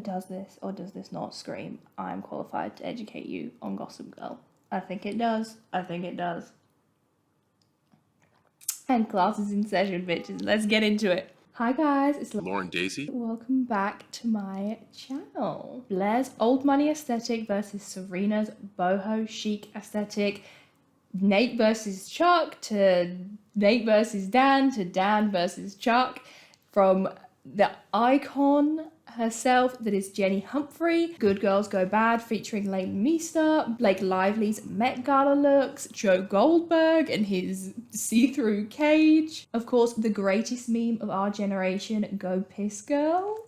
does this or does this not scream, I'm qualified to educate you on Gossip Girl? I think it does. I think it does. And class is in session, bitches. Let's get into it. Hi guys, it's Lauren Daisy. Welcome back to my channel. Blair's old money aesthetic versus Serena's boho chic aesthetic. Nate versus Chuck to Nate versus Dan to Dan versus Chuck. From the icon herself that is Jenny Humphrey. Good Girls Go Bad featuring Leighton Meester. Blake Lively's Met Gala looks. Joe Goldberg and his see-through cage. Of course, the greatest meme of our generation, Go Piss Girl.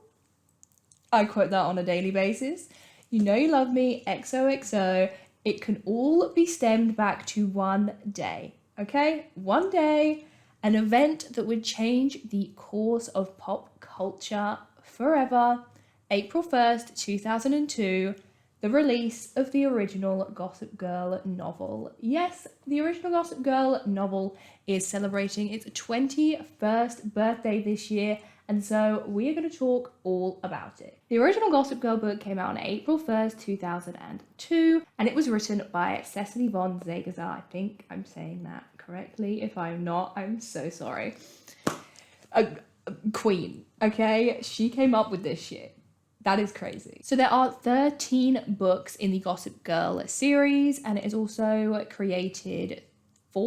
I quote that on a daily basis. You know you love me, XOXO. It can all be stemmed back to one day, okay? One day, an event that would change the course of pop culture forever. April 1st, 2002, the release of the original Gossip Girl novel. Yes, the original Gossip Girl novel is celebrating its 21st birthday this year, and so we are going to talk all about it. The original Gossip Girl book came out on April 1st, 2002, and it was written by Cecily von Ziegesar. I think I'm saying that correctly. If I'm not, I'm so sorry. Queen, okay? She came up with this shit. That is crazy. So there are 13 books in the Gossip Girl series, and it has also created 3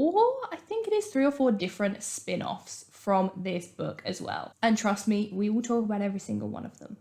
or 4 different spin-offs from this book as well. And trust me, we will talk about every single one of them.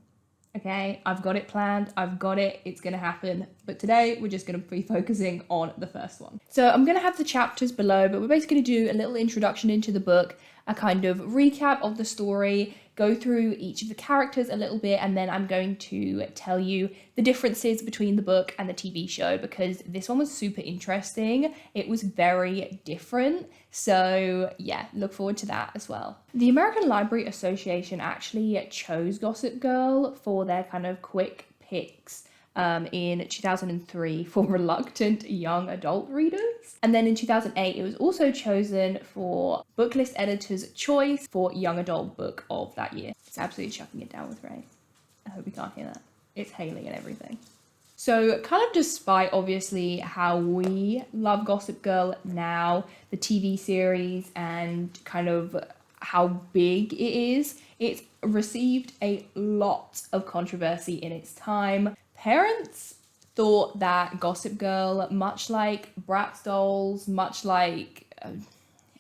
Okay, I've got it planned, I've got it, it's gonna happen. But today we're just gonna be focusing on the first one. So I'm gonna have the chapters below, but we're basically gonna do a little introduction into the book, a kind of recap of the story, go through each of the characters a little bit, and then I'm going to tell you the differences between the book and the TV show, because this one was super interesting. It was very different. So yeah, look forward to that as well. The American Library Association actually chose Gossip Girl for their kind of quick picks in 2003 for reluctant young adult readers. And then in 2008, it was also chosen for Booklist Editor's Choice for Young Adult Book of that year. It's absolutely chucking it down with rain. I hope you can't hear that. It's hailing and everything. So kind of despite obviously how we love Gossip Girl now, the TV series, and kind of how big it is, it's received a lot of controversy in its time. Parents thought that Gossip Girl, much like Bratz dolls, much like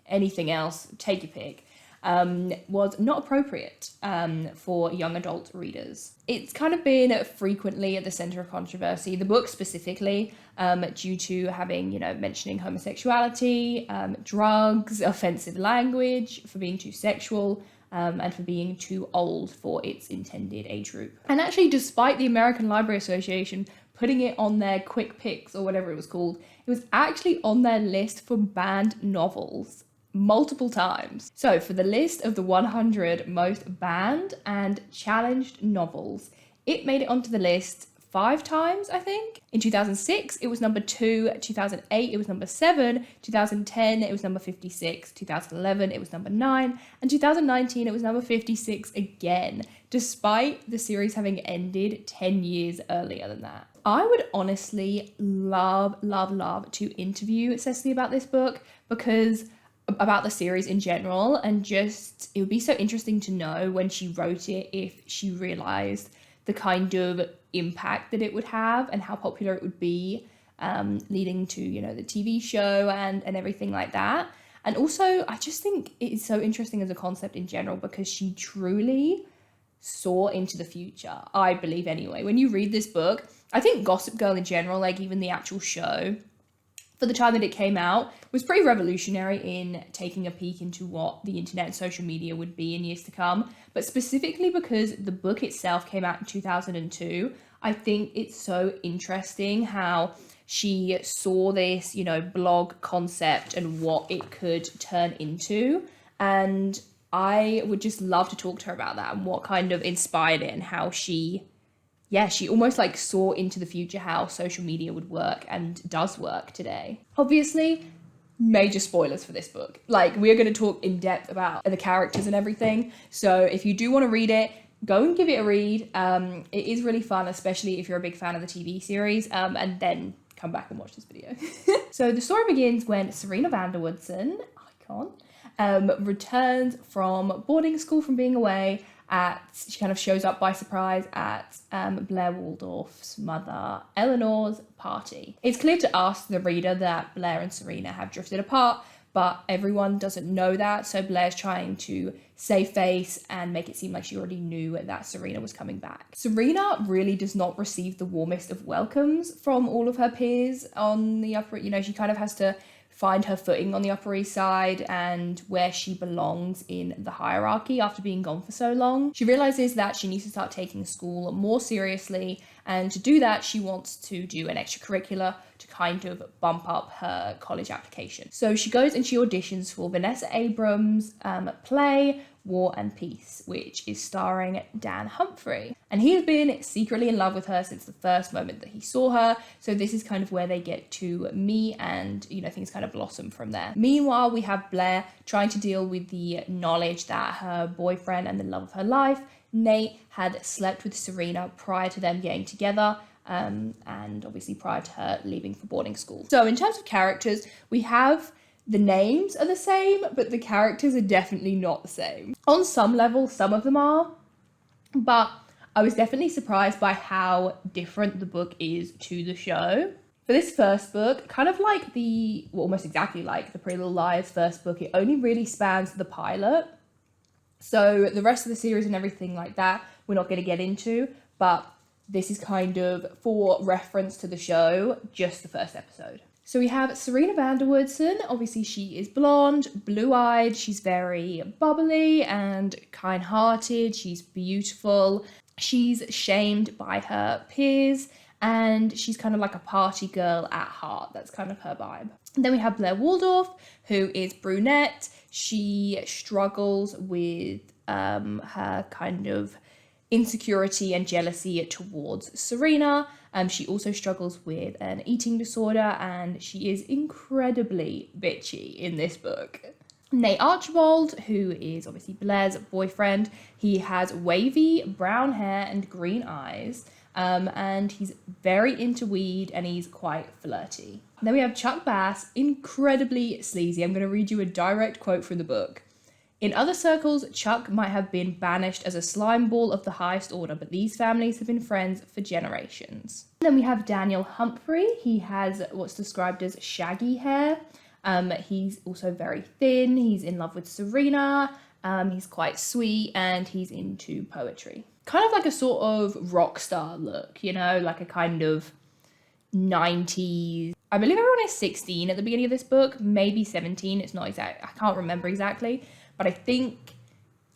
anything else, take your pick, was not appropriate for young adult readers. It's kind of been frequently at the center of controversy, the book specifically, due to having, mentioning homosexuality, drugs, offensive language, for being too sexual, and for being too old for its intended age group. And actually, despite the American Library Association putting it on their quick picks or whatever it was called, it was actually on their list for banned novels multiple times. So for the list of the 100 most banned and challenged novels, it made it onto the list 5 times, I think. In 2006, it was number 2. 2008, it was number 7. 2010, it was number 56. 2011, it was number 9. And 2019, it was number 56 again, despite the series having ended 10 years earlier than that. I would honestly love to interview Cecily about this book, because about the series in general, and just it would be so interesting to know when she wrote it if she realized the kind of impact that it would have and how popular it would be, leading to the TV show and everything like that. And also I just think it's so interesting as a concept in general, because she truly saw into the future, I believe anyway. When you read this book, I think Gossip Girl in general, like even the actual show, for the time that it came out, was pretty revolutionary in taking a peek into what the internet and social media would be in years to come. But specifically because the book itself came out in 2002, I think it's so interesting how she saw this, blog concept and what it could turn into. And I would just love to talk to her about that and what kind of inspired it, and how she almost like saw into the future how social media would work and does work today. Obviously, major spoilers for this book. Like, we're going to talk in depth about the characters and everything. So if you do want to read it, go and give it a read. It is really fun, especially if you're a big fan of the TV series, and then come back and watch this video. So the story begins when Serena van der Woodsen, icon, returns from boarding school from being away. She kind of shows up by surprise at Blair Waldorf's mother Eleanor's party. It's clear to us, the reader, that Blair and Serena have drifted apart, but everyone doesn't know that, so Blair's trying to save face and make it seem like she already knew that Serena was coming back. Serena really does not receive the warmest of welcomes from all of her peers on the Upper, she kind of has to find her footing on the Upper East Side and where she belongs in the hierarchy after being gone for so long. She realizes that she needs to start taking school more seriously, and to do that, she wants to do an extracurricular to kind of bump up her college application. So she goes and she auditions for Vanessa Abrams' play War and Peace, which is starring Dan Humphrey. And he has been secretly in love with her since the first moment that he saw her. So this is kind of where they get to meet and, things kind of blossom from there. Meanwhile, we have Blair trying to deal with the knowledge that her boyfriend and the love of her life, Nate, had slept with Serena prior to them getting together. And obviously prior to her leaving for boarding school. So in terms of characters, we have the names are the same, but the characters are definitely not the same. On some level, some of them are, but I was definitely surprised by how different the book is to the show. For this first book, kind of like almost exactly like the Pretty Little Liars first book, it only really spans the pilot. So the rest of the series and everything like that, we're not going to get into, but this is kind of for reference to the show, just the first episode. So we have Serena van der Woodsen. Obviously, she is blonde, blue-eyed. She's very bubbly and kind-hearted. She's beautiful. She's shamed by her peers, and she's kind of like a party girl at heart. That's kind of her vibe. And then we have Blair Waldorf, who is brunette. She struggles with her kind of insecurity and jealousy towards Serena. She also struggles with an eating disorder, and she is incredibly bitchy in this book. Nate Archibald, who is obviously Blair's boyfriend, he has wavy brown hair and green eyes, and he's very into weed and he's quite flirty. And then we have Chuck Bass, incredibly sleazy. I'm going to read you a direct quote from the book. In other circles, Chuck might have been banished as a slime ball of the highest order, but these families have been friends for generations. Then we have Daniel Humphrey. He has what's described as shaggy hair. He's also very thin. He's in love with Serena. He's quite sweet, and he's into poetry. Kind of like a sort of rock star look, like a kind of 90s. I believe everyone is 16 at the beginning of this book, maybe 17. It's not exact. I can't remember exactly. But I think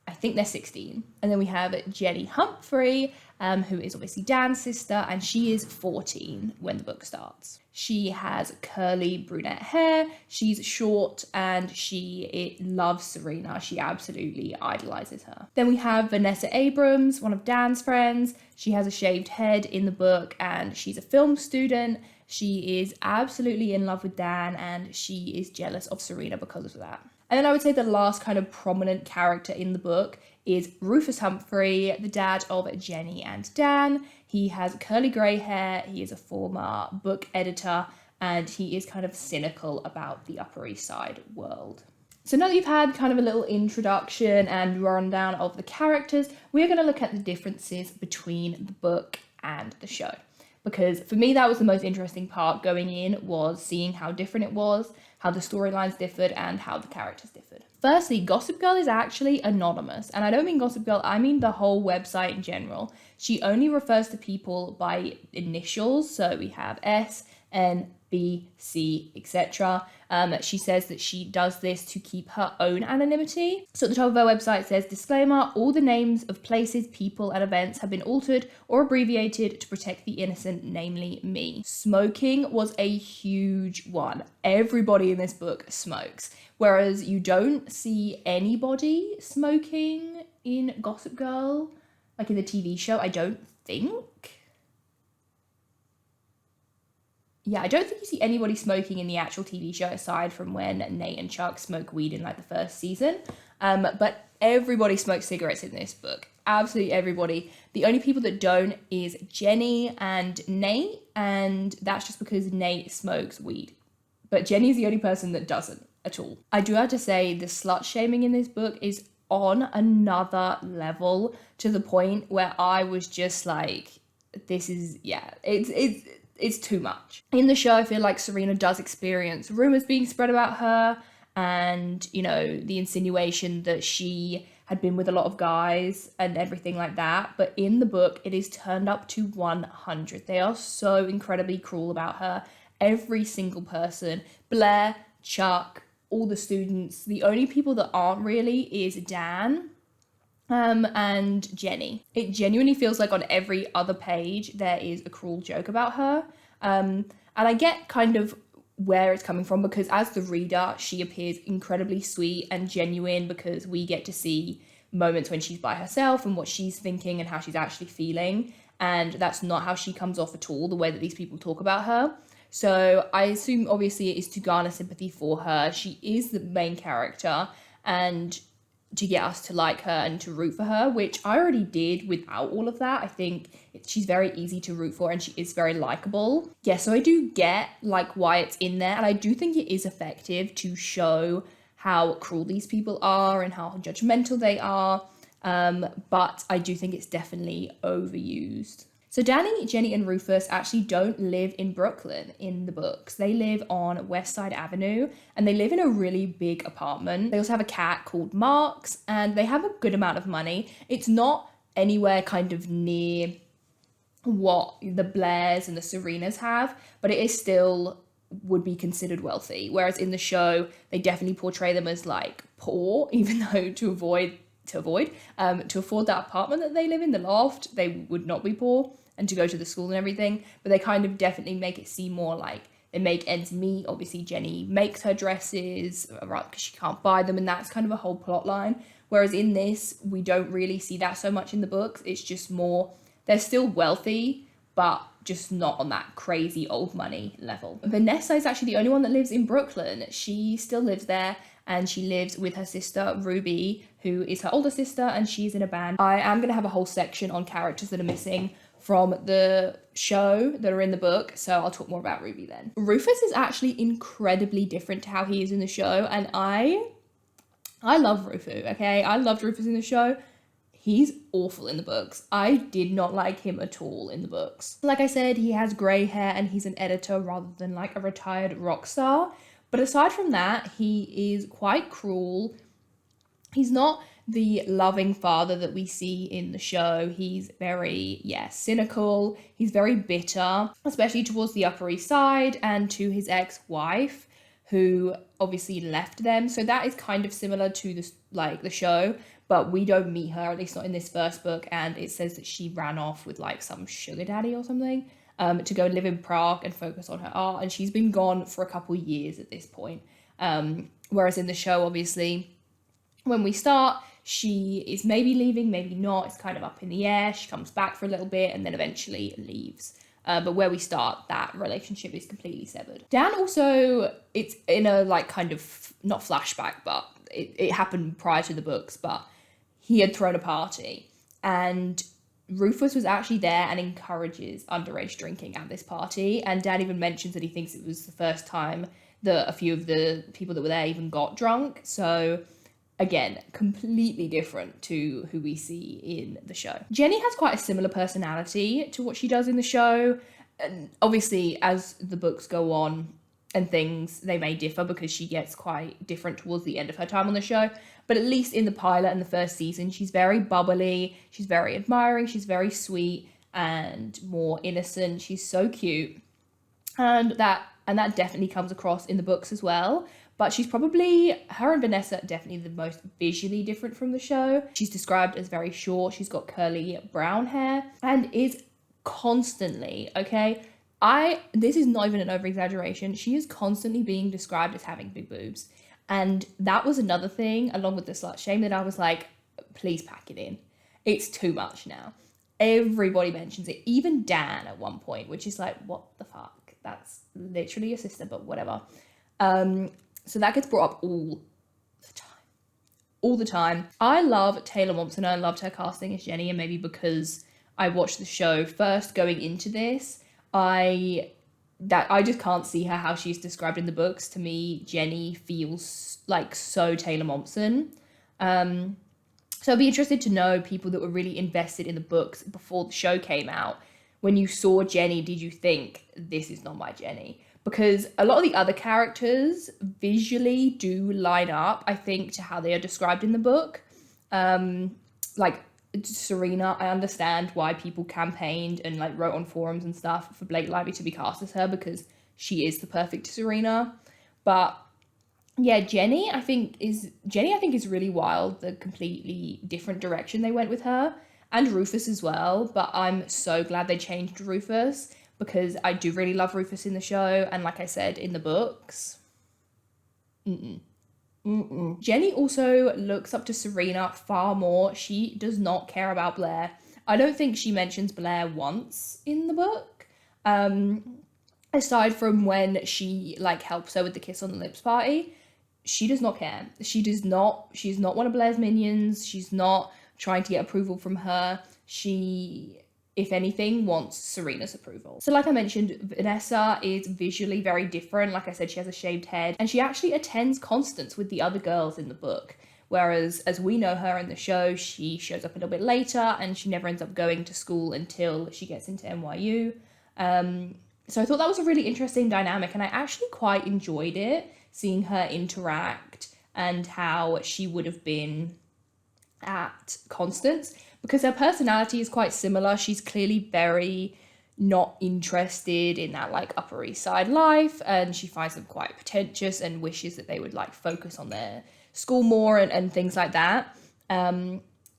they're 16. And then we have Jenny Humphrey, who is obviously Dan's sister, and she is 14 when the book starts. She has curly brunette hair, she's short, and she loves Serena. She absolutely idolizes her. Then we have Vanessa Abrams, one of Dan's friends. She has a shaved head in the book, and she's a film student. She is absolutely in love with Dan, and she is jealous of Serena because of that. And then I would say the last kind of prominent character in the book is Rufus Humphrey, the dad of Jenny and Dan. He has curly grey hair, he is a former book editor, and he is kind of cynical about the Upper East Side world. So now that you've had kind of a little introduction and rundown of the characters, we're going to look at the differences between the book and the show. Because for me, that was the most interesting part going in, was seeing how different it was, how the storylines differed, and how the characters differed. Firstly, Gossip Girl is actually anonymous. And I don't mean Gossip Girl, I mean the whole website in general. She only refers to people by initials. So we have S, N, B, C, etc. She says that she does this to keep her own anonymity. So at the top of her website it says, disclaimer, all the names of places, people, and events have been altered or abbreviated to protect the innocent, namely me. Smoking was a huge one. Everybody in this book smokes. Whereas you don't see anybody smoking in Gossip Girl, like in the TV show, I don't think. Yeah, I don't think you see anybody smoking in the actual TV show aside from when Nate and Chuck smoke weed in like the first season. But everybody smokes cigarettes in this book. Absolutely everybody. The only people that don't is Jenny and Nate, and that's just because Nate smokes weed. But Jenny's the only person that doesn't at all. I do have to say the slut shaming in this book is on another level, to the point where I was just like, this is, yeah, it's too much. In the show, I feel like Serena does experience rumors being spread about her, and, you know, the insinuation that she had been with a lot of guys and everything like that. But in the book, it is turned up to 100. They are so incredibly cruel about her. Every single person, Blair, Chuck, all the students. The only people that aren't really is Dan and Jenny. It genuinely feels like on every other page there is a cruel joke about her. And I get kind of where it's coming from, because as the reader, she appears incredibly sweet and genuine, because we get to see moments when she's by herself and what she's thinking and how she's actually feeling. And that's not how she comes off at all, the way that these people talk about her. So I assume obviously it is to garner sympathy for her. She is the main character, and to get us to like her and to root for her, which I already did without all of that. I think she's very easy to root for, and she is very likable. Yeah, so I do get like why it's in there, and I do think it is effective to show how cruel these people are and how judgmental they are. But I do think it's definitely overused. So Danny, Jenny, and Rufus actually don't live in Brooklyn in the books. They live on West Side Avenue, and they live in a really big apartment. They also have a cat called Marks, and they have a good amount of money. It's not anywhere kind of near what the Blairs and the Serenas have, but it is still would be considered wealthy. Whereas in the show, they definitely portray them as like poor, even though to afford that apartment that they live in, the loft, they would not be poor, and to go to the school and everything. But they kind of definitely make it seem more like they make ends meet. Obviously, Jenny makes her dresses, right, because she can't buy them, and that's kind of a whole plot line. Whereas in this, we don't really see that so much in the books. It's just more, they're still wealthy, but just not on that crazy old money level. Vanessa is actually the only one that lives in Brooklyn. She still lives there, and she lives with her sister Ruby, who is her older sister, and she's in a band. I am going to have a whole section on characters that are missing from the show that are in the book, so I'll talk more about Ruby then. Rufus is actually incredibly different to how he is in the show, and I love Rufus, okay? I loved Rufus in the show. He's awful in the books. I did not like him at all in the books. Like I said, he has grey hair and he's an editor rather than like a retired rock star. But aside from that, he is quite cruel. He's not the loving father that we see in the show. He's very, cynical. He's very bitter, especially towards the Upper East Side and to his ex-wife, who obviously left them. So that is kind of similar to this, like the show, but we don't meet her, at least not in this first book. And it says that she ran off with like some sugar daddy or something, to go live in Prague and focus on her art. And she's been gone for a couple years at this point. Whereas in the show, obviously, when we start, she is maybe leaving, maybe not. It's kind of up in the air. She comes back for a little bit and then eventually leaves. But where we start, that relationship is completely severed. Dan also, it's in a like kind of, not flashback, but it happened prior to the books, but he had thrown a party. And Rufus was actually there and encourages underage drinking at this party. And Dan even mentions that he thinks it was the first time that a few of the people that were there even got drunk. So again, completely different to who we see in the show. Jenny has quite a similar personality to what she does in the show. And obviously, as the books go on and things, they may differ because she gets quite different towards the end of her time on the show. But at least in the pilot and the first season, she's very bubbly, she's very admiring, she's very sweet and more innocent. She's so cute. And that definitely comes across in the books as well. But she's probably, her and Vanessa are definitely the most visually different from the show. She's described as very short. She's got curly brown hair and is constantly, this is not even an over-exaggeration, she is constantly being described as having big boobs. And that was another thing, along with the slut shame, that I was like, please pack it in. It's too much now. Everybody mentions it. Even Dan at one point, which is like, what the fuck? That's literally your sister, but whatever. So that gets brought up all the time. all the time. I love Taylor Momsen. I loved her casting as Jenny, and maybe because I watched the show first going into this, I just can't see her how she's described in the books. To me, Jenny feels like so Taylor Momsen. So I'd be interested to know people that were really invested in the books before the show came out. When you saw Jenny, did you think, this is not my Jenny? Because a lot of the other characters visually do line up, I think, to how they are described in the book. Like Serena, I understand why people campaigned and like wrote on forums and stuff for Blake Lively to be cast as her, because she is the perfect Serena. But yeah, Jenny I think is really wild, the completely different direction they went with her, and Rufus as well. But I'm so glad they changed Rufus, because I do really love Rufus in the show, and like I said, in the books, Jenny also looks up to Serena far more. She does not care about Blair. I don't think she mentions Blair once in the book, aside from when she like helps her with the kiss on the lips party. She does not care. She's not one of Blair's minions. She's not trying to get approval from her. She, if anything, wants Serena's approval. So like I mentioned, Vanessa is visually very different. Like I said, she has a shaved head, and she actually attends Constance with the other girls in the book. Whereas, as we know her in the show, she shows up a little bit later, and she never ends up going to school until she gets into NYU. So I thought that was a really interesting dynamic, and I actually quite enjoyed it, seeing her interact and how she would have been at Constance, because her personality is quite similar. She's clearly very not interested in that like Upper East Side life, and she finds them quite pretentious and wishes that they would like focus on their school more and things like that.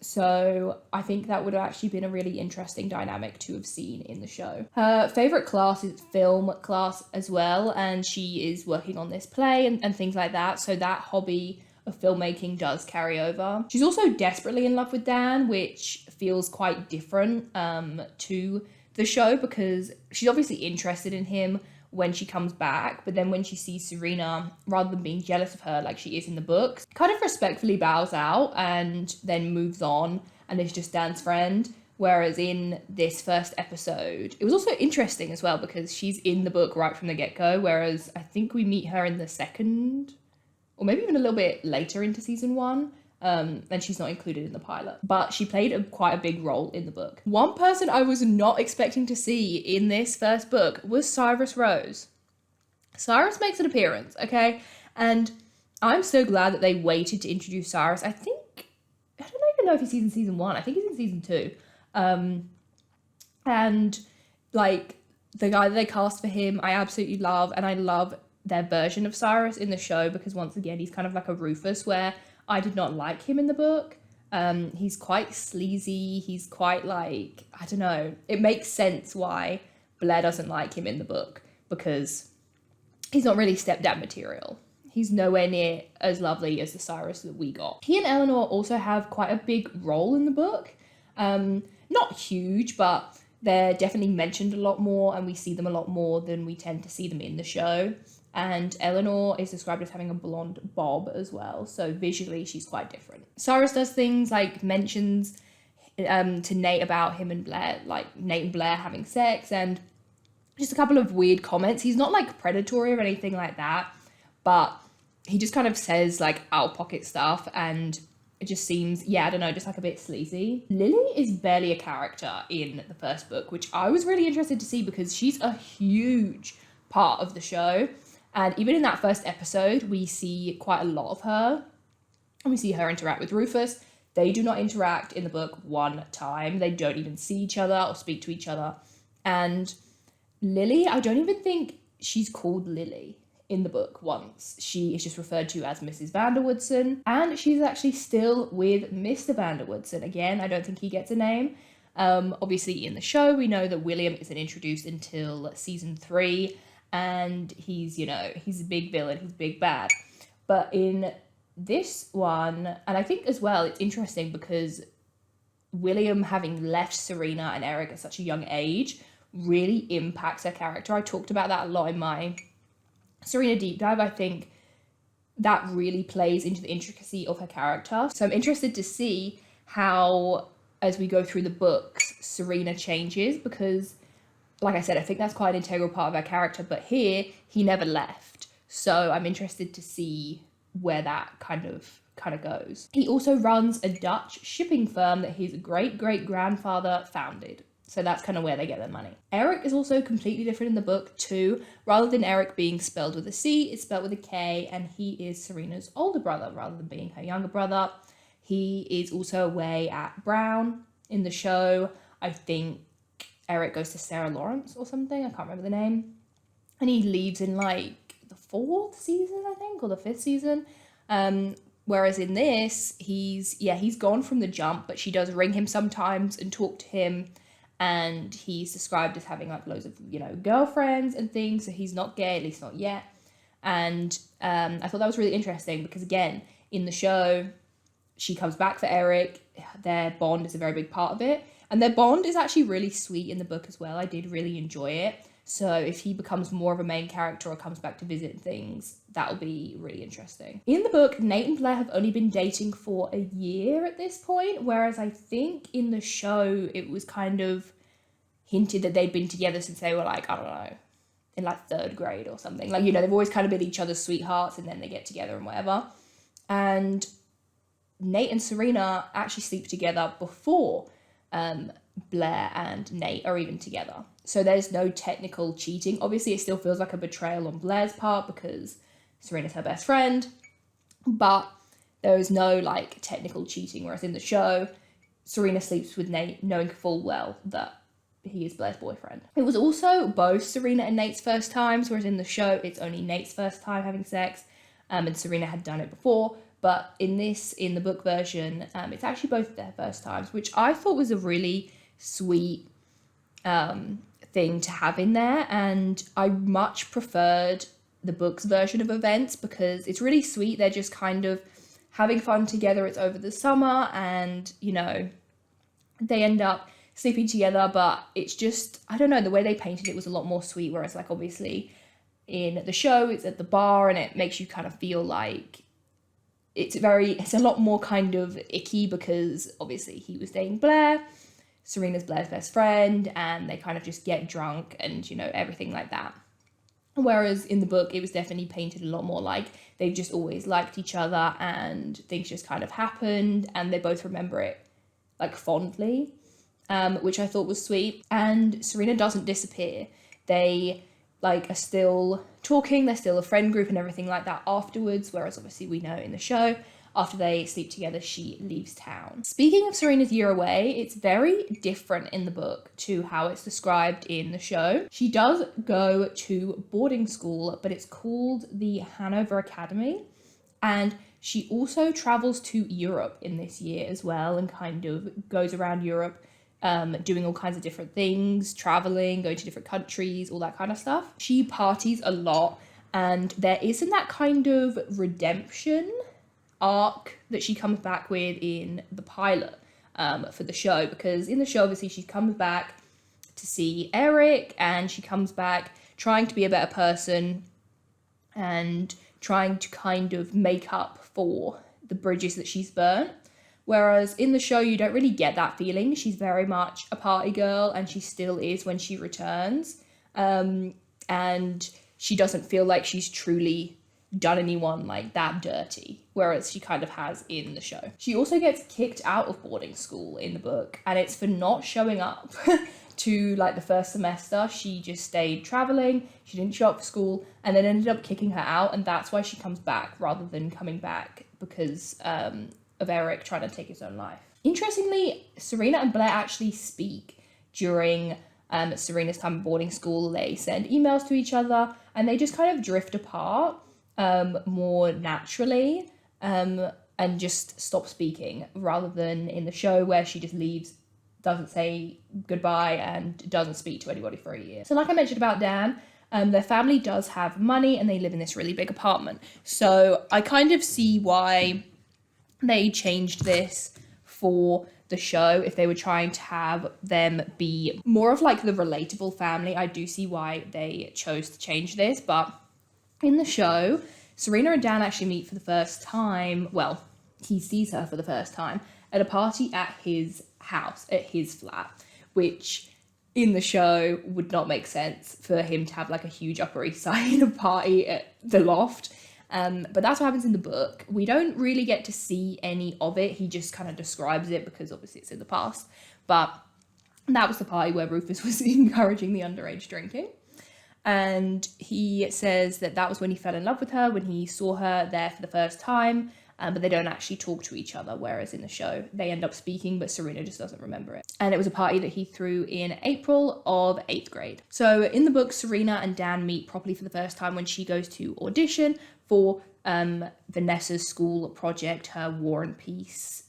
So I think that would have actually been a really interesting dynamic to have seen in the show. Her favourite class is film class as well, and she is working on this play and things like that. So that hobby of filmmaking does carry over. She's also desperately in love with Dan, which feels quite different to the show, because she's obviously interested in him when she comes back, but then when she sees Serena, rather than being jealous of her like she is in the books, kind of respectfully bows out and then moves on and is just Dan's friend. Whereas in this first episode, it was also interesting as well, because she's in the book right from the get-go, whereas I think we meet her in the second, or maybe even a little bit later into season 1, and she's not included in the pilot. But she played quite a big role in the book. One person I was not expecting to see in this first book was Cyrus Rose. Cyrus makes an appearance, okay? And I'm so glad that they waited to introduce Cyrus. I don't even know if he's in season 1. I think he's in season 2. And like the guy that they cast for him, I absolutely love, and I love their version of Cyrus in the show, because once again, he's kind of like a Rufus, where I did not like him in the book. He's quite sleazy. He's quite like, I don't know. It makes sense why Blair doesn't like him in the book, because he's not really stepdad material. He's nowhere near as lovely as the Cyrus that we got. He and Eleanor also have quite a big role in the book. Not huge, but they're definitely mentioned a lot more, and we see them a lot more than we tend to see them in the show. And Eleanor is described as having a blonde bob as well, so visually she's quite different. Cyrus does things like mentions to Nate about him and Blair, like Nate and Blair having sex, and just a couple of weird comments. He's not like predatory or anything like that, but he just kind of says like out pocket stuff, and it just seems, yeah, I don't know, just like a bit sleazy. Lily is barely a character in the first book, which I was really interested to see, because she's a huge part of the show. And even in that first episode, we see quite a lot of her, and we see her interact with Rufus. They do not interact in the book one time. They don't even see each other or speak to each other. And Lily, I don't even think she's called Lily in the book once. She is just referred to as Mrs. Vanderwoodson, and she's actually still with Mr. Vanderwoodson. Again, I don't think he gets a name. Obviously, in the show, we know that William isn't introduced until season 3, and he's a big villain, he's big bad. But in this one, and I think as well, it's interesting because William, having left Serena and Eric at such a young age, really impacts her character. I talked about that a lot in my Serena deep dive. I think that really plays into the intricacy of her character. So I'm interested to see how, as we go through the books, Serena changes, because like I said, I think that's quite an integral part of her character, but here he never left. So I'm interested to see where that kind of goes. He also runs a Dutch shipping firm that his great-great-grandfather founded. So that's kind of where they get their money. Eric is also completely different in the book too. Rather than Eric being spelled with a C, it's spelled with a K, and he is Serena's older brother rather than being her younger brother. He is also away at Brown in the show. I think Eric goes to Sarah Lawrence or something. I can't remember the name. And he leaves in like the 4th season, I think, or the 5th season. Whereas in this, he's gone from the jump, but she does ring him sometimes and talk to him. And he's described as having like loads of, girlfriends and things. So he's not gay, at least not yet. And I thought that was really interesting because, again, in the show, she comes back for Eric. Their bond is a very big part of it. And their bond is actually really sweet in the book as well. I did really enjoy it. So if he becomes more of a main character or comes back to visit things, that'll be really interesting. In the book, Nate and Blair have only been dating for a year at this point, whereas I think in the show it was kind of hinted that they'd been together since they were like, I don't know, in like 3rd grade or something. Like, they've always kind of been each other's sweethearts and then they get together and whatever. And Nate and Serena actually sleep together before Blair and Nate are even together. So there's no technical cheating. Obviously, it still feels like a betrayal on Blair's part because Serena's her best friend, but there is no like technical cheating. Whereas in the show, Serena sleeps with Nate knowing full well that he is Blair's boyfriend. It was also both Serena and Nate's first times, whereas in the show, it's only Nate's first time having sex, and Serena had done it before. But in the book version, it's actually both their first times, which I thought was a really sweet thing to have in there. And I much preferred the book's version of events because it's really sweet. They're just kind of having fun together. It's over the summer and, they end up sleeping together. But it's just, I don't know, the way they painted it was a lot more sweet. Whereas like obviously in the show, it's at the bar and it makes you kind of feel like it's a lot more kind of icky because obviously he was dating Blair, Serena's Blair's best friend, and they kind of just get drunk and, everything like that. Whereas in the book, it was definitely painted a lot more like they've just always liked each other and things just kind of happened and they both remember it like fondly, which I thought was sweet. And Serena doesn't disappear. They are still talking, they're still a friend group and everything like that afterwards, whereas obviously we know in the show, after they sleep together, she leaves town. Speaking of Serena's year away, it's very different in the book to how it's described in the show. She does go to boarding school, but it's called the Hanover Academy, and she also travels to Europe in this year as well and kind of goes around Europe doing all kinds of different things, traveling, going to different countries, all that kind of stuff. She parties a lot and there isn't that kind of redemption arc that she comes back with in the pilot for the show, because in the show obviously she comes back to see Eric and she comes back trying to be a better person and trying to kind of make up for the bridges that she's burnt. Whereas in the show, you don't really get that feeling. She's very much a party girl and she still is when she returns. And she doesn't feel like she's truly done anyone like that dirty, whereas she kind of has in the show. She also gets kicked out of boarding school in the book and it's for not showing up to like the first semester. She just stayed traveling, she didn't show up for school and then ended up kicking her out, and that's why she comes back rather than coming back because of Eric trying to take his own life. Interestingly, Serena and Blair actually speak during Serena's time at boarding school. They send emails to each other and they just kind of drift apart more naturally and just stop speaking, rather than in the show where she just leaves, doesn't say goodbye and doesn't speak to anybody for a year. So like I mentioned about Dan, their family does have money and they live in this really big apartment. So I kind of see why they changed this for the show. If they were trying to have them be more of like the relatable family, I do see why they chose to change this. But in the show, Serena and Dan actually meet for the first time. Well, he sees her for the first time at a party at his house, at his flat, which in the show would not make sense for him to have like a huge Upper East Side party at the loft. But that's what happens in the book. We don't really get to see any of it. He just kind of describes it because obviously it's in the past. But that was the party where Rufus was encouraging the underage drinking. And he says that that was when he fell in love with her, when he saw her there for the first time. But they don't actually talk to each other, whereas in the show they end up speaking, but Serena just doesn't remember it. And it was a party that he threw in April of 8th grade. So in the book, Serena and Dan meet properly for the first time when she goes to audition for Vanessa's school project, her War and Peace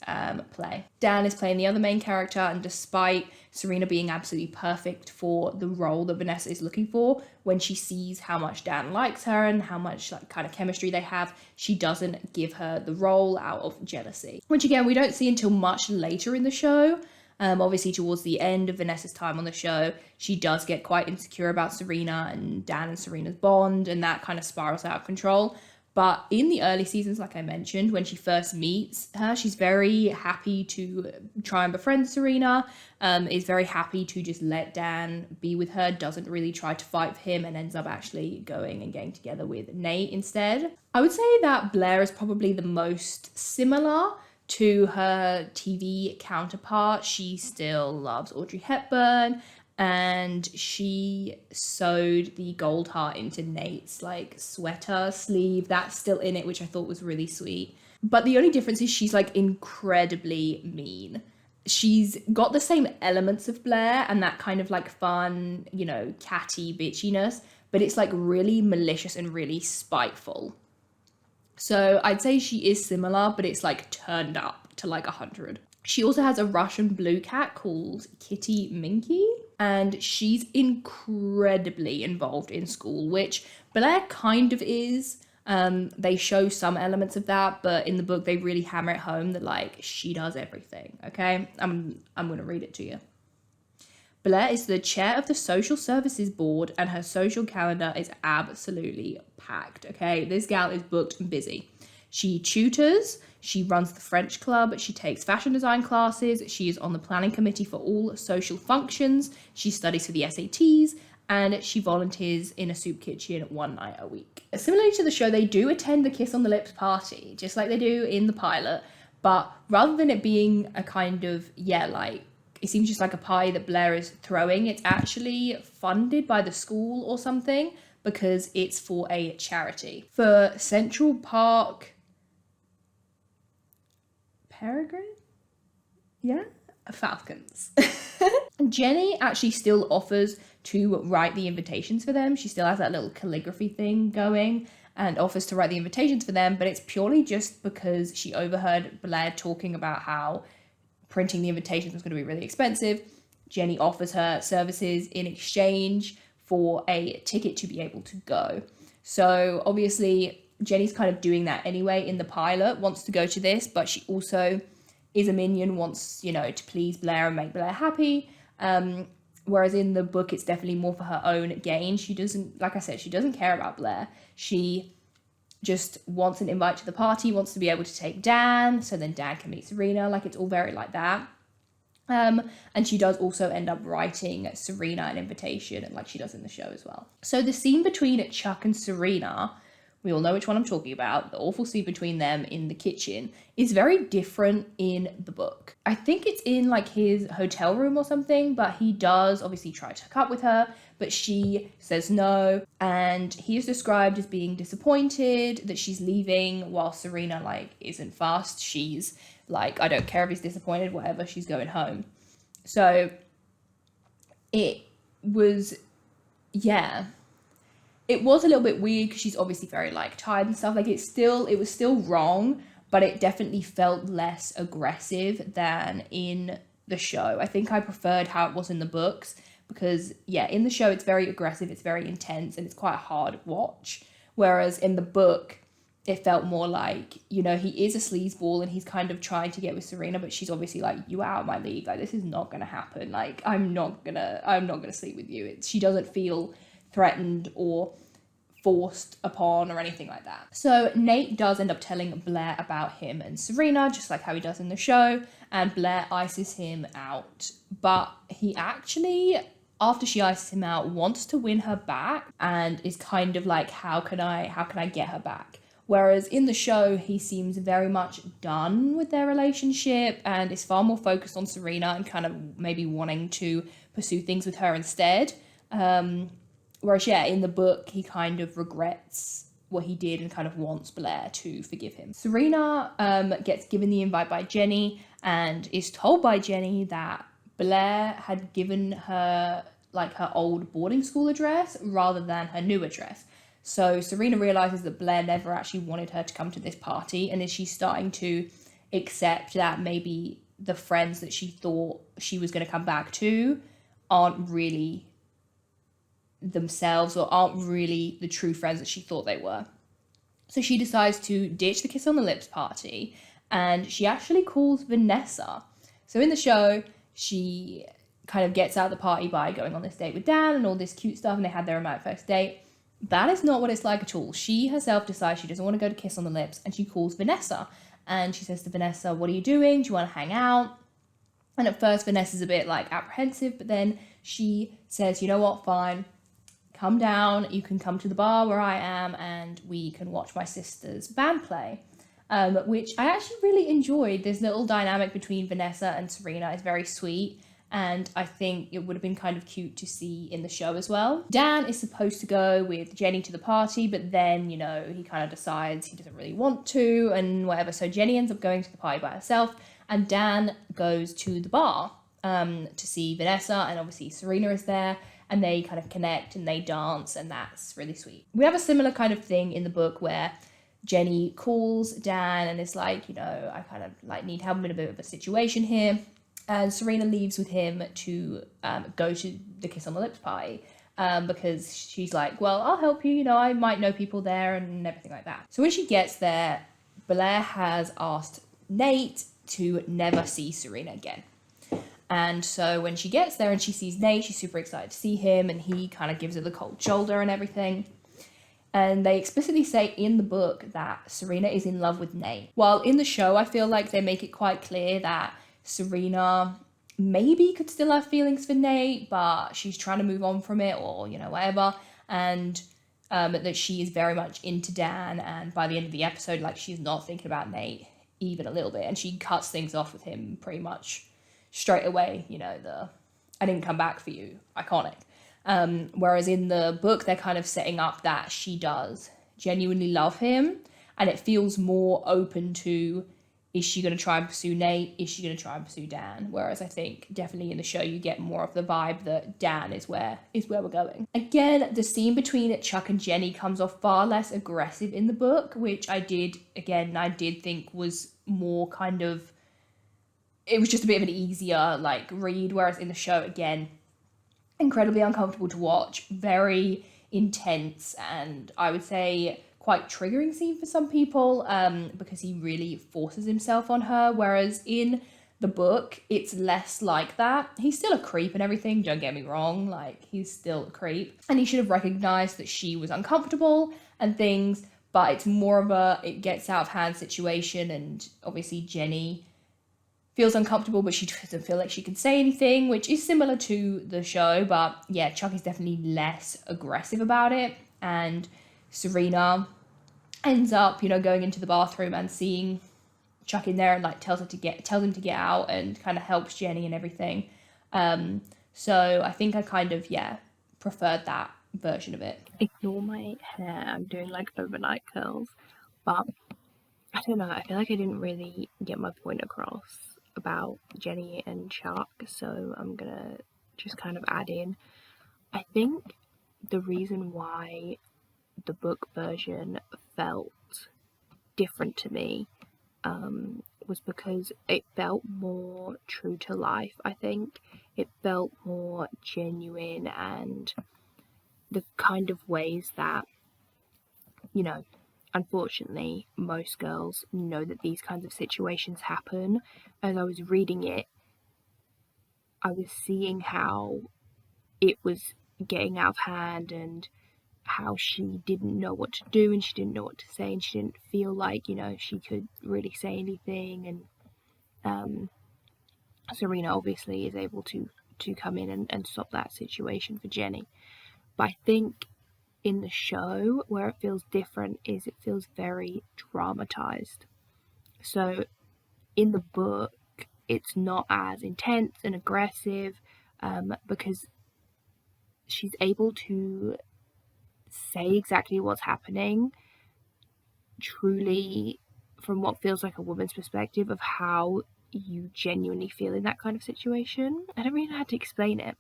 play. Dan is playing the other main character, and despite Serena being absolutely perfect for the role that Vanessa is looking for, when she sees how much Dan likes her and how much like kind of chemistry they have, she doesn't give her the role out of jealousy. Which again, we don't see until much later in the show. Obviously towards the end of Vanessa's time on the show, she does get quite insecure about Serena and Dan and Serena's bond, and that kind of spirals out of control. But in the early seasons, like I mentioned, when she first meets her, she's very happy to try and befriend Serena, is very happy to just let Dan be with her, doesn't really try to fight for him, and ends up actually going and getting together with Nate instead. I would say that Blair is probably the most similar to her TV counterpart. She still loves Audrey Hepburn, and she sewed the gold heart into Nate's like sweater sleeve. That's still in it, which I thought was really sweet. But the only difference is she's like incredibly mean. She's got the same elements of Blair and that kind of like fun, you know, catty bitchiness, but it's like really malicious and really spiteful. So I'd say she is similar, but it's like turned up to like 100. She also has a Russian blue cat called Kitty Minky, and she's incredibly involved in school, which Blair kind of is. They show some elements of that, but in the book they really hammer it home that like she does everything. Okay, I'm gonna read it to you. Blair is the chair of the social services board, and her social calendar is absolutely packed. Okay, this gal is booked and busy. She tutors, she runs the French club, she takes fashion design classes, she is on the planning committee for all social functions, she studies for the SATs, and she volunteers in a soup kitchen one night a week. Similarly to the show, they do attend the Kiss on the Lips party, just like they do in the pilot, but rather than it being a kind of, it seems just like a party that Blair is throwing, it's actually funded by the school or something, because it's for a charity. For Central Park Peregrine? Yeah? Falcons. Jenny actually still offers to write the invitations for them. She still has that little calligraphy thing going and offers to write the invitations for them, but it's purely just because she overheard Blair talking about how printing the invitations was going to be really expensive. Jenny offers her services in exchange for a ticket to be able to go. So obviously Jenny's kind of doing that anyway in the pilot, wants to go to this, but she also is a minion, wants, you know, to please Blair and make Blair happy. Whereas in the book, it's definitely more for her own gain. She doesn't, like I said, she doesn't care about Blair. She just wants an invite to the party, wants to be able to take Dan, so then Dan can meet Serena. Like, it's all very like that. And she does also end up writing Serena an invitation, like she does in the show as well. So the scene between Chuck and Serena, we all know which one I'm talking about, the awful scene between them in the kitchen, is very different in the book. I think it's in like his hotel room or something, but he does obviously try to hook up with her, but she says no, and he is described as being disappointed that she's leaving, while Serena like isn't fast. She's like, I don't care if he's disappointed, whatever, she's going home. So it was, it was a little bit weird because she's obviously very like tired and stuff. Like it was still wrong, but it definitely felt less aggressive than in the show. I think I preferred how it was in the books because in the show it's very aggressive, it's very intense, and it's quite a hard watch. Whereas in the book, it felt more like, you know, he is a sleazeball and he's kind of trying to get with Serena, but she's obviously like, you are out of my league. Like, this is not going to happen. Like, I'm not going to sleep with you. She doesn't feel threatened or forced upon or anything like that. So Nate does end up telling Blair about him and Serena, just like how he does in the show, and Blair ices him out. But he actually, after she ices him out, wants to win her back and is kind of like, how can I get her back? Whereas in the show, he seems very much done with their relationship and is far more focused on Serena and kind of maybe wanting to pursue things with her instead. Whereas, yeah, in the book, he kind of regrets what he did and kind of wants Blair to forgive him. Serena gets given the invite by Jenny and is told by Jenny that Blair had given her like her old boarding school address rather than her new address. So Serena realizes that Blair never actually wanted her to come to this party, and is she starting to accept that maybe the friends that she thought she was going to come back to aren't really themselves or aren't really the true friends that she thought they were. So she decides to ditch the kiss on the lips party, and she actually calls Vanessa. So in the show, she kind of gets out of the party by going on this date with Dan and all this cute stuff, and they had their romantic first date. That is not what it's like at all. She herself decides she doesn't want to go to kiss on the lips, and she calls Vanessa. And she says to Vanessa, what are you doing? Do you want to hang out? And at first, Vanessa's a bit like apprehensive, but then she says, you know what, fine. Come down, you can come to the bar where I am, and we can watch my sister's band play. Which I actually really enjoyed. This little dynamic between Vanessa and Serena is very sweet, and I think it would have been kind of cute to see in the show as well. Dan is supposed to go with Jenny to the party, but then, you know, he kind of decides he doesn't really want to and whatever. So Jenny ends up going to the party by herself, and Dan goes to the bar to see Vanessa, and obviously Serena is there, and they kind of connect and they dance, and that's really sweet. We have a similar kind of thing in the book where Jenny calls Dan and is like, you know, I kind of like need help in a bit of a situation here. And Serena leaves with him to go to the Kiss on the Lips party because she's like, well, I'll help you. You know, I might know people there and everything like that. So when she gets there, Blair has asked Nate to never see Serena again. And so when she gets there and she sees Nate, she's super excited to see him, and he kind of gives her the cold shoulder and everything. And they explicitly say in the book that Serena is in love with Nate. While in the show, I feel like they make it quite clear that Serena maybe could still have feelings for Nate, but she's trying to move on from it, or, you know, whatever. And that she is very much into Dan, and by the end of the episode, like, she's not thinking about Nate even a little bit, and she cuts things off with him pretty much straight away. You know, the I didn't come back for you, iconic. Whereas in the book, they're kind of setting up that she does genuinely love him, and it feels more open to, is she going to try and pursue Nate? Is she going to try and pursue Dan? Whereas I think definitely in the show, you get more of the vibe that Dan is where we're going. Again, the scene between Chuck and Jenny comes off far less aggressive in the book, which I did think was more kind of, it was just a bit of an easier like read. Whereas in the show, again, incredibly uncomfortable to watch, very intense, and I would say quite triggering scene for some people because he really forces himself on her, whereas in the book it's less like that. He's still a creep and everything, don't get me wrong, like, he's still a creep, and he should have recognized that she was uncomfortable and things, but it's more of a it gets out of hand situation, and obviously Jenny feels uncomfortable, but she doesn't feel like she can say anything, which is similar to the show. But yeah, Chuck is definitely less aggressive about it, and Serena ends up, you know, going into the bathroom and seeing Chuck in there, and like tells him to get out, and kind of helps Jenny and everything. So I think I kind of preferred that version of it. Ignore my hair, I'm doing like overnight curls, but I don't know, I feel like I didn't really get my point across about Jenny and Chuck, so I'm gonna just kind of add in. I think the reason why the book version felt different to me was because it felt more true to life. I think it felt more genuine, and the kind of ways that, you know, unfortunately most girls know that these kinds of situations happen. As I was reading it, I was seeing how it was getting out of hand, and how she didn't know what to do and she didn't know what to say and she didn't feel like, you know, she could really say anything. And Serena obviously is able to come in and stop that situation for Jenny. But I think in the show where it feels different is it feels very dramatized. So in the book, it's not as intense and aggressive, because she's able to say exactly what's happening truly from what feels like a woman's perspective of how you genuinely feel in that kind of situation. I don't really know how to explain it.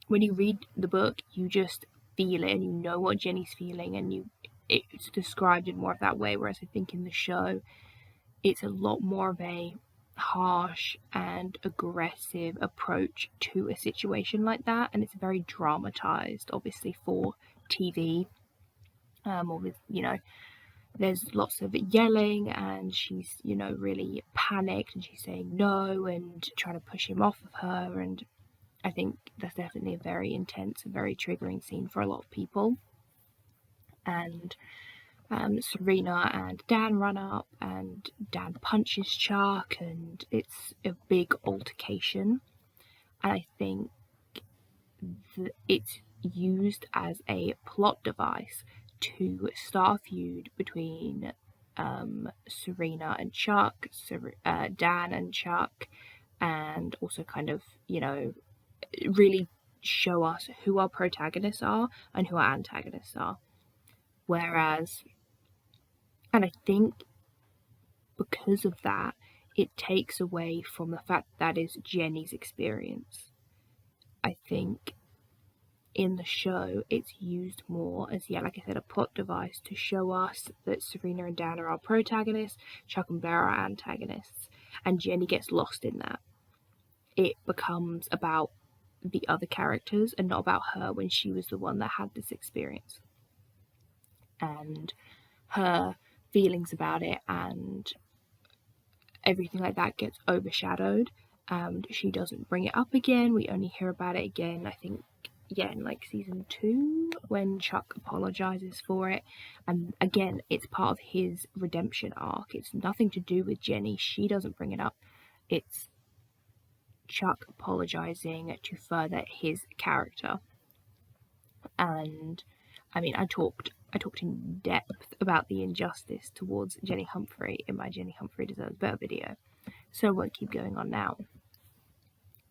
When you read the book, you just feel it and you know what Jenny's feeling, and it's described in more of that way, whereas I think in the show it's a lot more of a harsh and aggressive approach to a situation like that, and it's very dramatized obviously for TV. Or with, you know, there's lots of yelling and she's, you know, really panicked and she's saying no and trying to push him off of her, and I think that's definitely a very intense and very triggering scene for a lot of people. And Serena and Dan run up and Dan punches Chuck and it's a big altercation, and I think that it's used as a plot device to start a feud between Serena and Chuck, Dan and Chuck, and also kind of, you know, really show us who our protagonists are and who our antagonists are. Whereas, and I think because of that, it takes away from the fact that is Jenny's experience. I think in the show it's used more as, yeah, like I said, a plot device to show us that Serena and Dan are our protagonists, Chuck and Blair are our antagonists, and Jenny gets lost in that. It becomes about the other characters and not about her when she was the one that had this experience. And her feelings about it and everything like that gets overshadowed, and she doesn't bring it up again. We only hear about it again, I think, yeah, in like season 2 when Chuck apologizes for it, and again it's part of his redemption arc. It's nothing to do with Jenny, she doesn't bring it up. It's Chuck apologizing to further his character. And I mean, I talked in depth about the injustice towards Jenny Humphrey in my Jenny Humphrey Deserves Better video, so I won't keep going on now.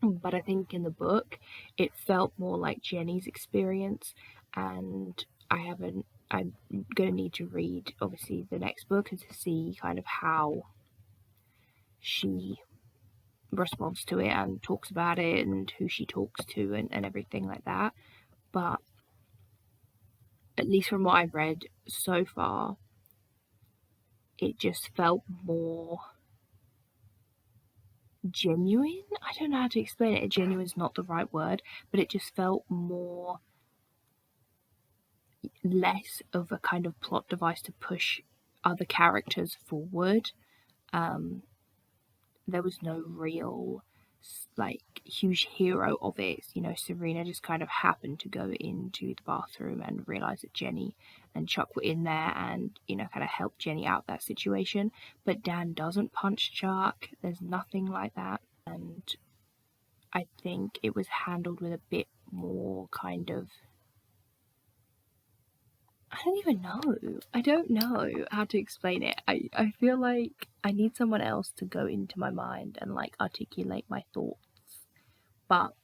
But I think in the book it felt more like Jenny's experience, and I'm going to need to read obviously the next book and to see kind of how she responds to it and talks about it and who she talks to and everything like that. But at least from what I've read so far, it just felt more genuine. I don't know how to explain it. Genuine is not the right word, but it just felt more less of a kind of plot device to push other characters forward. There was no real like huge hero of it. You know, Serena just kind of happened to go into the bathroom and realize that Jenny and Chuck were in there and, you know, kind of helped Jenny out that situation. But Dan doesn't punch Chuck. There's nothing like that. And I think it was handled with a bit more kind of, I don't even know. I don't know how to explain it. I feel like I need someone else to go into my mind and like articulate my thoughts. But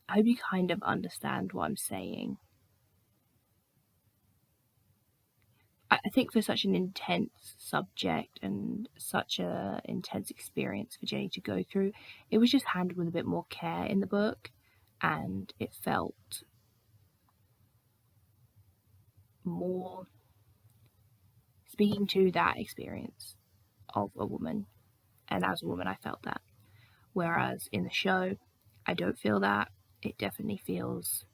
I hope you kind of understand what I'm saying. I think for such an intense subject and such a intense experience for Jenny to go through, it was just handled with a bit more care in the book, and it felt more speaking to that experience of a woman, and as a woman I felt that. Whereas in the show, I don't feel that. It definitely feels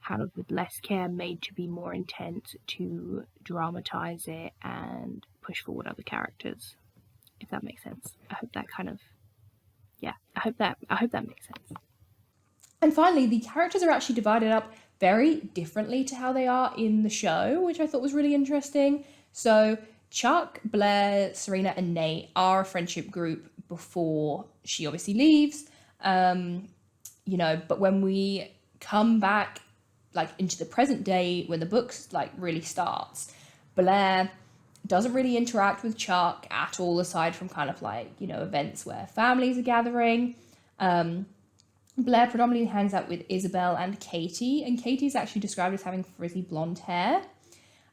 handled with less care, made to be more intense, to dramatize it and push forward other characters, if that makes sense. I hope that kind of, yeah, I hope that makes sense. And finally, the characters are actually divided up very differently to how they are in the show, which I thought was really interesting. So Chuck, Blair, Serena, and Nate are a friendship group before she obviously leaves. You know, but when we come back like into the present day, when the books like really starts, Blair doesn't really interact with Chuck at all, aside from kind of like, you know, events where families are gathering. Blair predominantly hangs out with Isabel and Katie, and Katie is actually described as having frizzy blonde hair.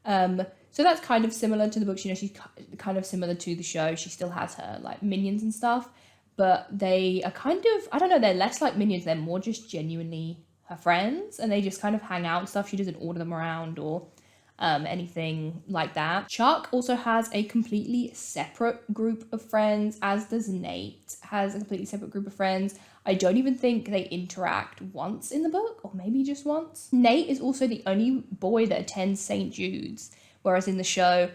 So that's kind of similar to the books. You know, she's kind of similar to the show. She still has her like minions and stuff, but they are kind of, I don't know, they're less like minions. They're more just genuinely her friends, and they just kind of hang out and stuff. She doesn't order them around or anything like that. Chuck also has a completely separate group of friends, as does Nate has a completely separate group of friends. I don't even think they interact once in the book, or maybe just once. Nate is also the only boy that attends St. Jude's, whereas in the show,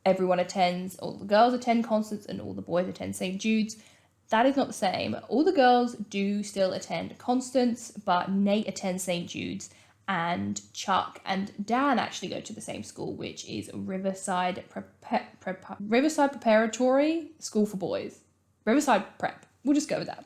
everyone attends, all the girls attend Constance and all the boys attend St. Jude's. That is not the same. All the girls do still attend Constance, but Nate attends St. Jude's, and Chuck and Dan actually go to the same school, which is Riverside Preparatory School for Boys. Riverside Prep. We'll just go with that.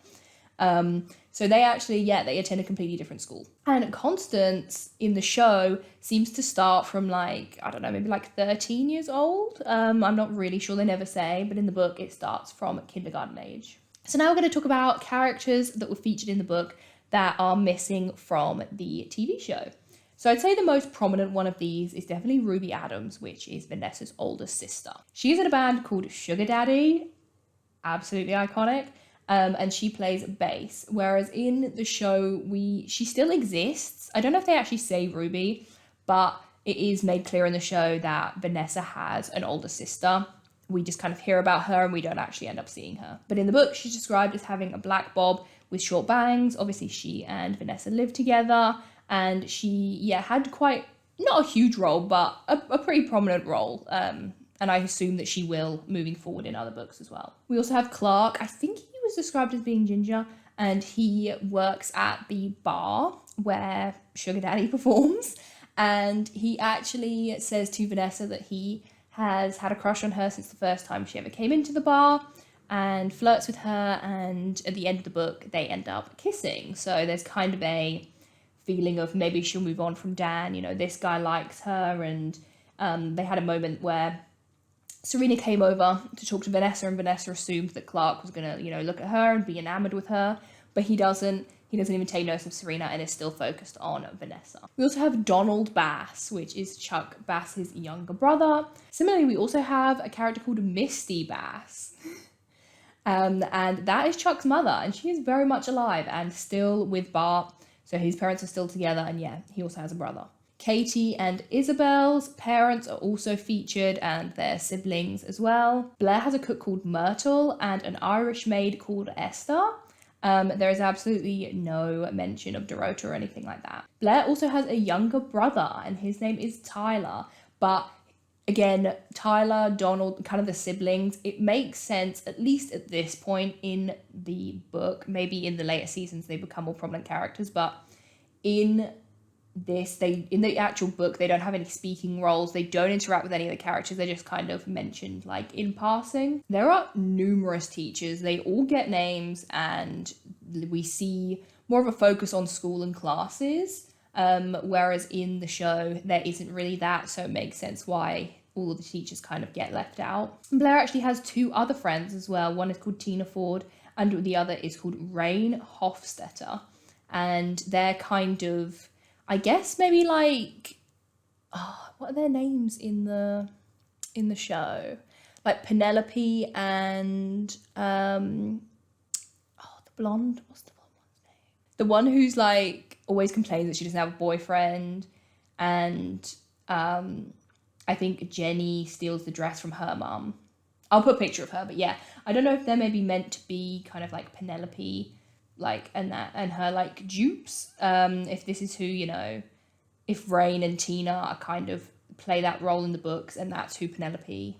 So they actually, they attend a completely different school. And Constance in the show seems to start from like, I don't know, maybe like 13 years old. I'm not really sure, they never say, but in the book it starts from kindergarten age. So now we're going to talk about characters that were featured in the book that are missing from the TV show. So I'd say the most prominent one of these is definitely Ruby Adams, which is Vanessa's older sister. She's in a band called Sugar Daddy, absolutely iconic, and she plays bass, whereas in the show, she still exists. I don't know if they actually say Ruby, but it is made clear in the show that Vanessa has an older sister. We just kind of hear about her and we don't actually end up seeing her. But in the book, she's described as having a black bob with short bangs. Obviously, she and Vanessa lived together, and she, had quite, not a huge role, but a pretty prominent role. And I assume that she will moving forward in other books as well. We also have Clark. I think he was described as being ginger, and he works at the bar where Sugar Daddy performs. And he actually says to Vanessa that he has had a crush on her since the first time she ever came into the bar, and flirts with her, and at the end of the book they end up kissing. So there's kind of a feeling of maybe she'll move on from Dan, you know, this guy likes her. And they had a moment where Serena came over to talk to Vanessa, and Vanessa assumed that Clark was gonna, you know, look at her and be enamored with her, but he doesn't even take notice of Serena and is still focused on Vanessa. We also have Donald Bass, which is Chuck Bass's younger brother. Similarly, we also have a character called Misty Bass. And that is Chuck's mother, and she is very much alive and still with Bart. So his parents are still together, and he also has a brother. Katie and Isabel's parents are also featured, and their siblings as well. Blair has a cook called Myrtle and an Irish maid called Esther. There is absolutely no mention of Dorota or anything like that. Blair also has a younger brother, and his name is Tyler, but again, Tyler, Donald, kind of the siblings, it makes sense, at least at this point in the book. Maybe in the later seasons they become more prominent characters, but in the actual book, they don't have any speaking roles. They don't interact with any of the characters. They're just kind of mentioned like in passing. There are numerous teachers. They all get names, and we see more of a focus on school and classes. Whereas in the show, there isn't really that, so it makes sense why all of the teachers kind of get left out. Blair actually has two other friends as well. One is called Tina Ford, and the other is called Rain Hofstetter. And they're kind of, I guess maybe like, what are their names in the show? Like Penelope and, the blonde, what's the blonde one's name? The one who's like, always complains that she doesn't have a boyfriend, and I think Jenny steals the dress from her mum. I'll put a picture of her, but I don't know if they're maybe meant to be kind of like Penelope, like, and her like dupes. If this is who, you know, if Rain and Tina are kind of play that role in the books, and that's who Penelope,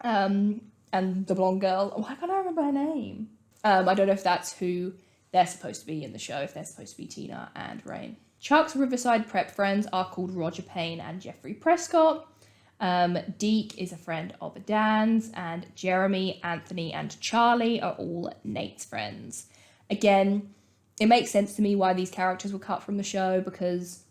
and the blonde girl. Why can't I remember her name? I don't know if that's who they're supposed to be in the show, if they're supposed to be Tina and Rain. Chuck's Riverside prep friends are called Roger Payne and Jeffrey Prescott. Deke is a friend of Dan's, and Jeremy, Anthony, and Charlie are all Nate's friends. Again, it makes sense to me why these characters were cut from the show, because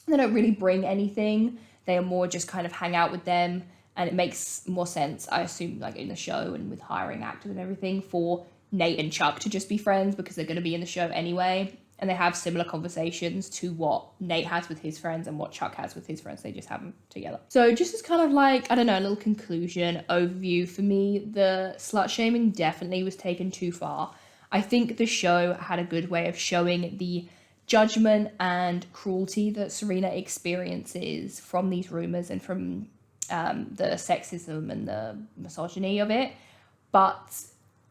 they don't really bring anything. They are more just kind of hang out with them, and it makes more sense, I assume, like in the show and with hiring actors and everything, for Nate and Chuck to just be friends, because they're going to be in the show anyway. And they have similar conversations to what Nate has with his friends and what Chuck has with his friends. They just have them together. So just as kind of like, I don't know, a little conclusion, overview, for me, the slut shaming definitely was taken too far. I think the show had a good way of showing the judgment and cruelty that Serena experiences from these rumors and from the sexism and the misogyny of it. But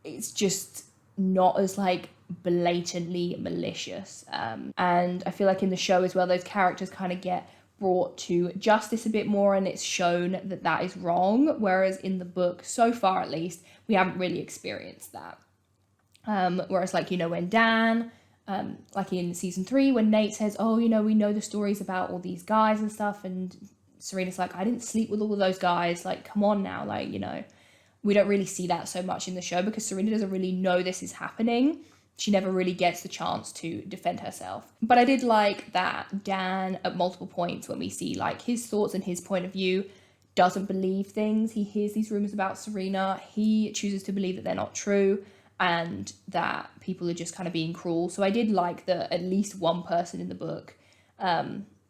it's just not as like blatantly malicious, and I feel like in the show as well, those characters kind of get brought to justice a bit more, and it's shown that that is wrong, whereas in the book, so far at least, we haven't really experienced that. Whereas like, you know, when Dan, like in season 3, when Nate says, oh, you know, we know the stories about all these guys and stuff, and Serena's like, I didn't sleep with all of those guys, like, come on now, like, you know, we don't really see that so much in the show because Serena doesn't really know this is happening. She never really gets the chance to defend herself. But I did like that Dan, at multiple points when we see like his thoughts and his point of view, doesn't believe things. He hears these rumors about Serena. He chooses to believe that they're not true and that people are just kind of being cruel. So I did like that at least one person in the book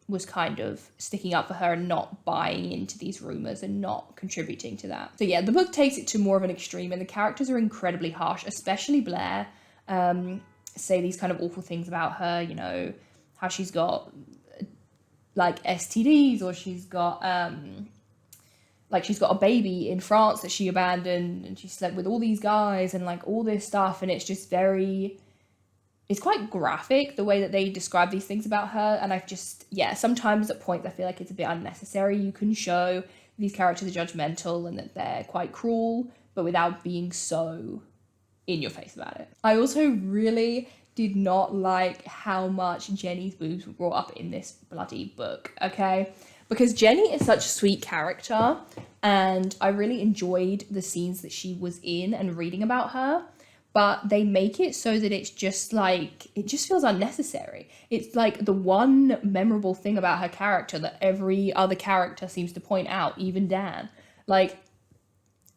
was kind of sticking up for her and not buying into these rumors and not contributing to that. So yeah, the book takes it to more of an extreme, and the characters are incredibly harsh, especially Blair. Say these kind of awful things about her, you know, how she's got like STDs, or she's got she's got a baby in France that she abandoned, and she slept with all these guys and like all this stuff, and it's just it's quite graphic the way that they describe these things about her. And I've just, yeah, sometimes at points I feel like it's a bit unnecessary. You can show these characters are judgmental and that they're quite cruel, but without being so in your face about it. I also really did not like how much Jenny's boobs were brought up in this bloody book, okay? Because Jenny is such a sweet character, and I really enjoyed the scenes that she was in and reading about her, but they make it so that it's just like, it just feels unnecessary. It's like the one memorable thing about her character that every other character seems to point out, even Dan. Like,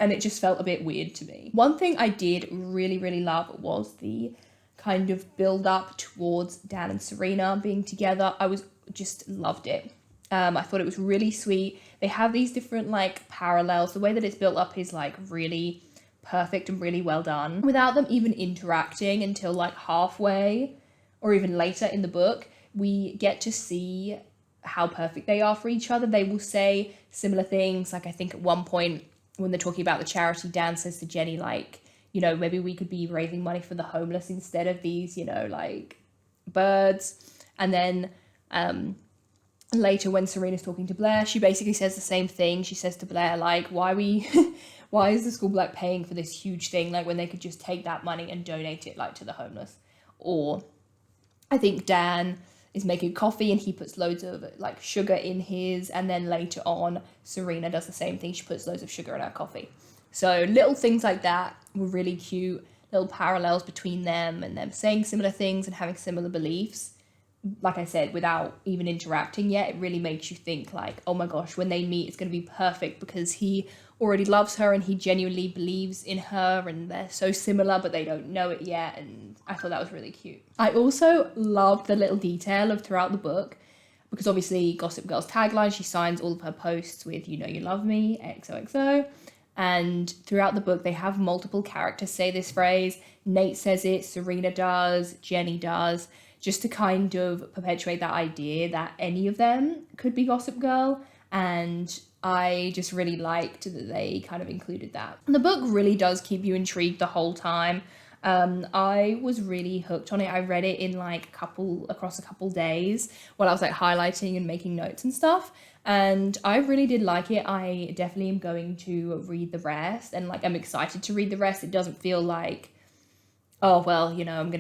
and it just felt a bit weird to me. One thing I did really, really love was the kind of build up towards Dan and Serena being together. I just loved it. I thought it was really sweet. They have these different like parallels. The way that it's built up is like really perfect and really well done, without them even interacting until like halfway or even later in the book. We get to see how perfect they are for each other. They will say similar things. Like I think at one point when they're talking about the charity, Dan says to Jenny, like, you know, maybe we could be raising money for the homeless instead of these, you know, like birds. And then later when Serena's talking to Blair, she basically says the same thing. She says to Blair, like, why is the school like paying for this huge thing, like when they could just take that money and donate it like to the homeless? Or I think Dan is making coffee and he puts loads of like sugar in his, and then later on Serena does the same thing. She puts loads of sugar in her coffee. So little things like that were really cute, little parallels between them and them saying similar things and having similar beliefs. Like I said, without even interacting yet, it really makes you think like, oh my gosh, when they meet, it's going to be perfect because he already loves her and he genuinely believes in her, and they're so similar, but they don't know it yet. And I thought that was really cute. I also love the little detail of throughout the book, because obviously Gossip Girl's tagline, she signs all of her posts with, you know you love me, XOXO. And throughout the book, they have multiple characters say this phrase. Nate says it, Serena does, Jenny does, just to kind of perpetuate that idea that any of them could be Gossip Girl. And I just really liked that they kind of included that. And the book really does keep you intrigued the whole time. I was really hooked on it. I read it in like across a couple days while I was like highlighting and making notes and stuff. And I really did like it. I definitely am going to read the rest, and like I'm excited to read the rest. It doesn't feel like oh, well, you know,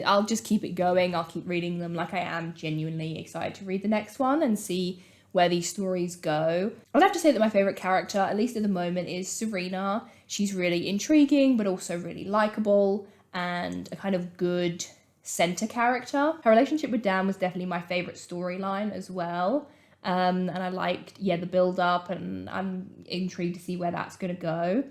I'll just keep it going. I'll keep reading them. Like, I am genuinely excited to read the next one and see where these stories go. I'd have to say that my favorite character, at least at the moment, is Serena. She's really intriguing, but also really likable and a kind of good center character. Her relationship with Dan was definitely my favorite storyline as well. And I liked, the build up, and I'm intrigued to see where that's going to go.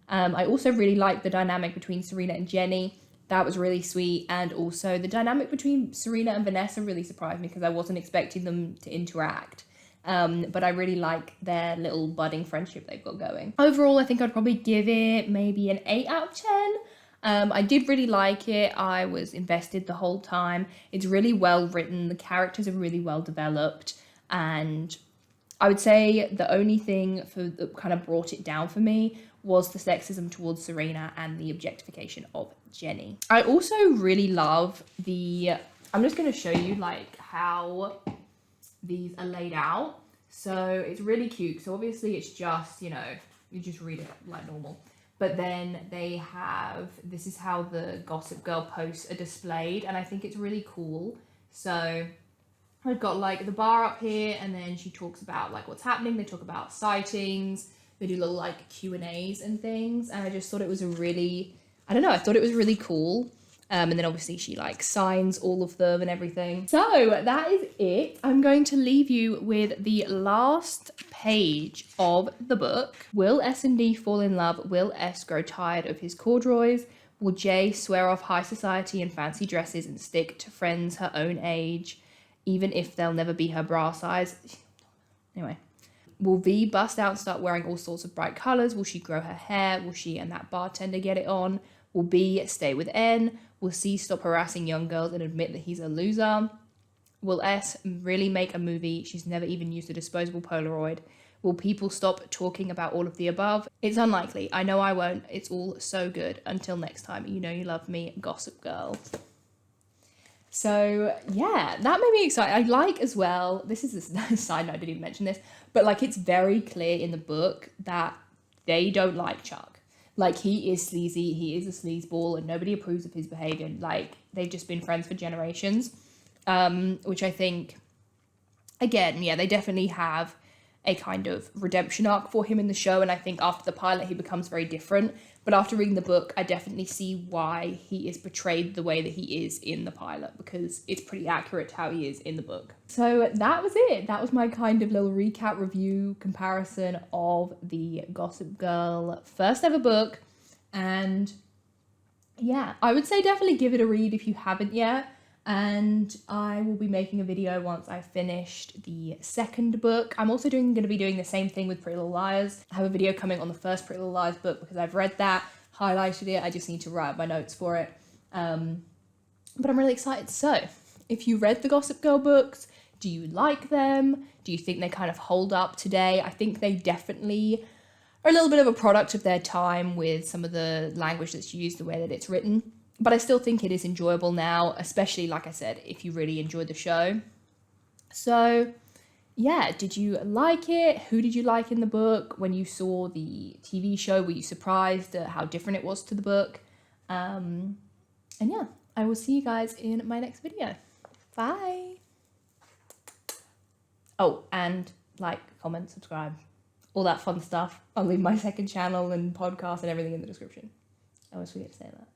I also really liked the dynamic between Serena and Jenny. That was really sweet. And also the dynamic between Serena and Vanessa really surprised me because I wasn't expecting them to interact. But I really like their little budding friendship they've got going. Overall, I think I'd probably give it maybe an 8 out of 10. I did really like it. I was invested the whole time. It's really well written. The characters are really well developed. And I would say the only thing that kind of brought it down for me was the sexism towards Serena and the objectification of Jenny. I also really love I'm just going to show you like how these are laid out. So it's really cute. So obviously it's just, you just read it like normal. But then this is how the Gossip Girl posts are displayed. And I think it's really cool. So I've got like the bar up here, and then she talks about like what's happening. They talk about sightings. They do little like Q&As and things. And I just thought it was I thought it was really cool. And then obviously she like signs all of them and everything. So that is it. I'm going to leave you with the last page of the book. Will S and D fall in love? Will S grow tired of his corduroys? Will J swear off high society and fancy dresses and stick to friends her own age, even if they'll never be her bra size? Anyway. Will V bust out and start wearing all sorts of bright colours? Will she grow her hair? Will she and that bartender get it on? Will B stay with N? Will C stop harassing young girls and admit that he's a loser? Will S really make a movie? She's never even used a disposable Polaroid. Will people stop talking about all of the above? It's unlikely. I know I won't. It's all so good. Until next time, you know you love me, Gossip Girl. So yeah, that made me excited. I like as well, this is a side note, I didn't even mention this, but like it's very clear in the book that they don't like Chuck. Like he is sleazy, he is a sleazeball, and nobody approves of his behavior. Like they've just been friends for generations, which I think, again, they definitely have a kind of redemption arc for him in the show. And I think after the pilot, he becomes very different. But after reading the book, I definitely see why he is portrayed the way that he is in the pilot, because it's pretty accurate to how he is in the book. So that was it. That was my kind of little recap review comparison of the Gossip Girl first ever book. And yeah, I would say definitely give it a read if you haven't yet. And I will be making a video once I've finished the second book. I'm also going to be doing the same thing with Pretty Little Liars. I have a video coming on the first Pretty Little Liars book because I've read that, highlighted it. I just need to write up my notes for it. But I'm really excited. So if you read the Gossip Girl books, do you like them? Do you think they kind of hold up today? I think they definitely are a little bit of a product of their time with some of the language that's used, the way that it's written. But I still think it is enjoyable now, especially, like I said, if you really enjoyed the show. So, yeah, did you like it? Who did you like in the book? When you saw the TV show, were you surprised at how different it was to the book? And yeah, I will see you guys in my next video. Bye. Oh, and like, comment, subscribe, all that fun stuff. I'll leave my second channel and podcast and everything in the description. I always forget to say that.